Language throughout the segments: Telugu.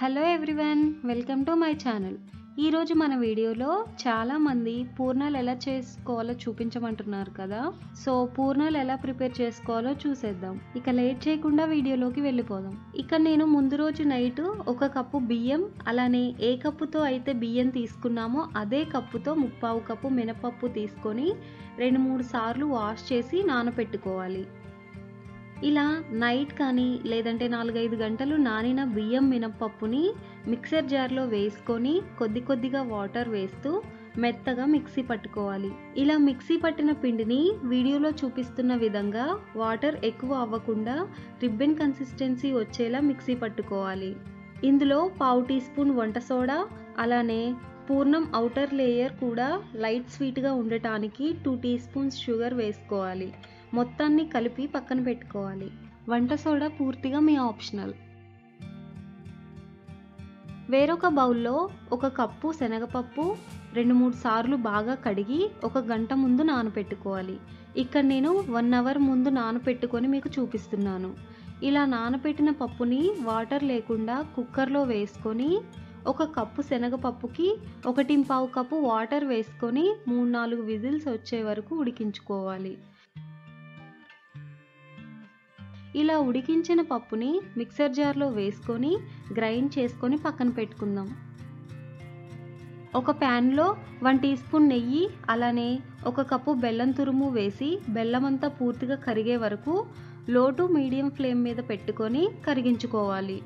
Hello everyone, welcome to my channel. ఈరోజు మన వీడియోలో చాలామంది పూర్ణాలు ఎలా చేసుకోవాలో చూపించమంటున్నారు కదా. సో పూర్ణాలు ఎలా ప్రిపేర్ చేసుకోవాలో చూసేద్దాం. ఇక లేట్ చేయకుండా వీడియోలోకి వెళ్ళిపోదాం. ఇక నేను ముందు రోజు నైట్ 1 కప్పు బియ్యం, అలానే ఏ కప్పుతో అయితే బియ్యం తీసుకున్నామో అదే కప్పుతో 1/4 కప్పు మినపప్పు తీసుకొని 2-3 సార్లు వాష్ చేసి నానబెట్టుకోవాలి. ఇలా నైట్ కానీ లేదంటే 4-5 గంటలు నానిన బియ్యం మినపప్పుని మిక్సర్ జార్లో వేసుకొని కొద్దిగా వాటర్ వేస్తూ మెత్తగా మిక్సీ పట్టుకోవాలి. ఇలా మిక్సీ పట్టిన పిండిని వీడియోలో చూపిస్తున్న విధంగా వాటర్ ఎక్కువ అవ్వకుండా రిబ్బన్ కన్సిస్టెన్సీ వచ్చేలా మిక్సీ పట్టుకోవాలి. ఇందులో 1/2 టీ స్పూన్ వంట సోడా, అలానే పూర్ణం ఔటర్ లేయర్ కూడా లైట్ స్వీట్గా ఉండటానికి 2 టీ స్పూన్స్ షుగర్ వేసుకోవాలి. మొత్తాన్ని కలిపి పక్కన పెట్టుకోవాలి. వంట సోడా పూర్తిగా మీ ఆప్షనల్. వేరొక బౌల్లో 1 కప్పు శనగపప్పు 2-3 సార్లు బాగా కడిగి 1 గంట ముందు నానబెట్టుకోవాలి. ఇక్కడ నేను 1 అవర్ ముందు నానబెట్టుకొని మీకు చూపిస్తున్నాను. ఇలా నానబెట్టిన పప్పుని వాటర్ లేకుండా కుక్కర్లో వేసుకొని 1 కప్పు శనగపప్పుకి 1.5 కప్పు వాటర్ వేసుకొని 3-4 విజిల్స్ వచ్చే వరకు ఉడికించుకోవాలి. ఇలా ఉడికించిన పప్పుని మిక్సర్ జార్లో వేసుకొని గ్రైండ్ చేసుకొని పక్కన పెట్టుకుందాం. ఒక ప్యాన్లో 1 టీ స్పూన్ నెయ్యి, అలానే 1 కప్పు బెల్లం తురుము వేసి బెల్లం అంతా పూర్తిగా కరిగే వరకు లో టు మీడియం ఫ్లేమ్ మీద పెట్టుకొని కరిగించుకోవాలి.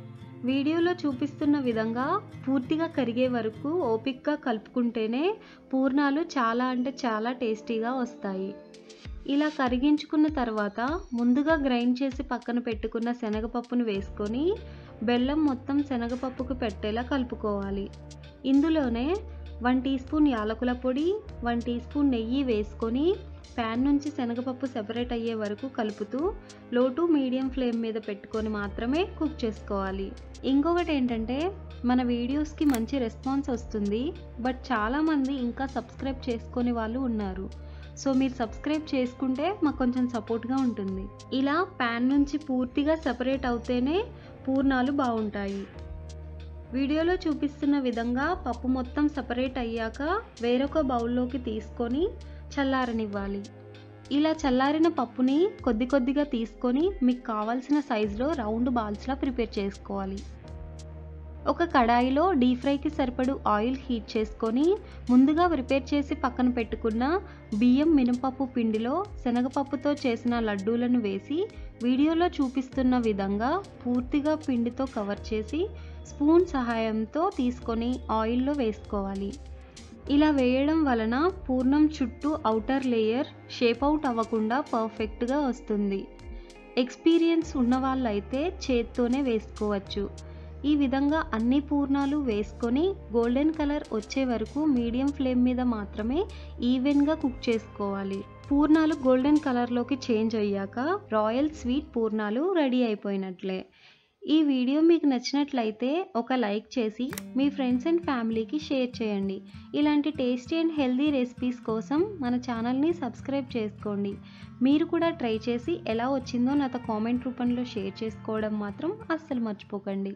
వీడియోలో చూపిస్తున్న విధంగా పూర్తిగా కరిగే వరకు ఓపికగా కలుపుకుంటేనే పూర్ణాలు చాలా టేస్టీగా వస్తాయి. ఇలా కరిగించుకున్న తర్వాత ముందుగా గ్రైండ్ చేసి పక్కన పెట్టుకున్న శనగపప్పును వేసుకొని బెల్లం మొత్తం శనగపప్పుకు పెట్టేలా కలుపుకోవాలి. ఇందులోనే 1 టీ స్పూన్ యాలకుల పొడి, 1 టీ స్పూన్ నెయ్యి వేసుకొని ప్యాన్ నుంచి శనగపప్పు సెపరేట్ అయ్యే వరకు కలుపుతూ లో టు మీడియం ఫ్లేమ్ మీద పెట్టుకొని మాత్రమే కుక్ చేసుకోవాలి. ఇంకొకటి ఏంటంటే, మన వీడియోస్కి మంచి రెస్పాన్స్ వస్తుంది, బట్ చాలామంది ఇంకా సబ్స్క్రైబ్ చేసుకొని వాళ్ళు ఉన్నారు. సో మీరు సబ్స్క్రైబ్ చేసుకుంటే మాకు కొంచెం సపోర్ట్గా ఉంటుంది. ఇలా ప్యాన్ నుంచి పూర్తిగా సెపరేట్ అవుతేనే పూర్ణాలు బాగుంటాయి. వీడియోలో చూపిస్తున్న విధంగా పప్పు మొత్తం సెపరేట్ అయ్యాక వేరొక బౌల్లోకి తీసుకొని చల్లారనివ్వాలి. ఇలా చల్లారిన పప్పుని కొద్దిగా తీసుకొని మీకు కావాల్సిన సైజులో రౌండ్ బాల్స్లా ప్రిపేర్ చేసుకోవాలి. ఒక కడాయిలో డీప్ ఫ్రైకి సరిపడు ఆయిల్ హీట్ చేసుకొని ముందుగా ప్రిపేర్ చేసి పక్కన పెట్టుకున్న బియ్యం మినపప్పు పిండిలో శనగపప్పుతో చేసిన లడ్డూలను వేసి వీడియోలో చూపిస్తున్న విధంగా పూర్తిగా పిండితో కవర్ చేసి స్పూన్ సహాయంతో తీసుకొని ఆయిల్లో వేసుకోవాలి. ఇలా వేయడం వలన పూర్ణం చుట్టూ ఔటర్ లేయర్ షేప్ అవుట్ అవ్వకుండా పర్ఫెక్ట్గా వస్తుంది. ఎక్స్పీరియన్స్ ఉన్న వాళ్ళైతే చేత్తోనే వేసుకోవచ్చు. ఈ విధంగా అన్ని పూర్ణాలు వేసుకొని గోల్డెన్ కలర్ వచ్చే వరకు మీడియం ఫ్లేమ్ మీద మాత్రమే ఈవెన్గా కుక్ చేసుకోవాలి. పూర్ణాలు గోల్డెన్ కలర్లోకి చేంజ్ అయ్యాక రాయల్ స్వీట్ పూర్ణాలు రెడీ అయిపోయినట్లే. ఈ వీడియో మీకు నచ్చినట్లయితే ఒక లైక్ చేసి మీ ఫ్రెండ్స్ అండ్ ఫ్యామిలీకి షేర్ చేయండి. ఇలాంటి టేస్టీ అండ్ హెల్దీ రెసిపీస్ కోసం మన ఛానల్ని సబ్స్క్రైబ్ చేసుకోండి. మీరు కూడా ట్రై చేసి ఎలా వచ్చిందో నాతో కామెంట్ రూపంలో షేర్ చేసుకోవడం మాత్రం అస్సలు మర్చిపోకండి.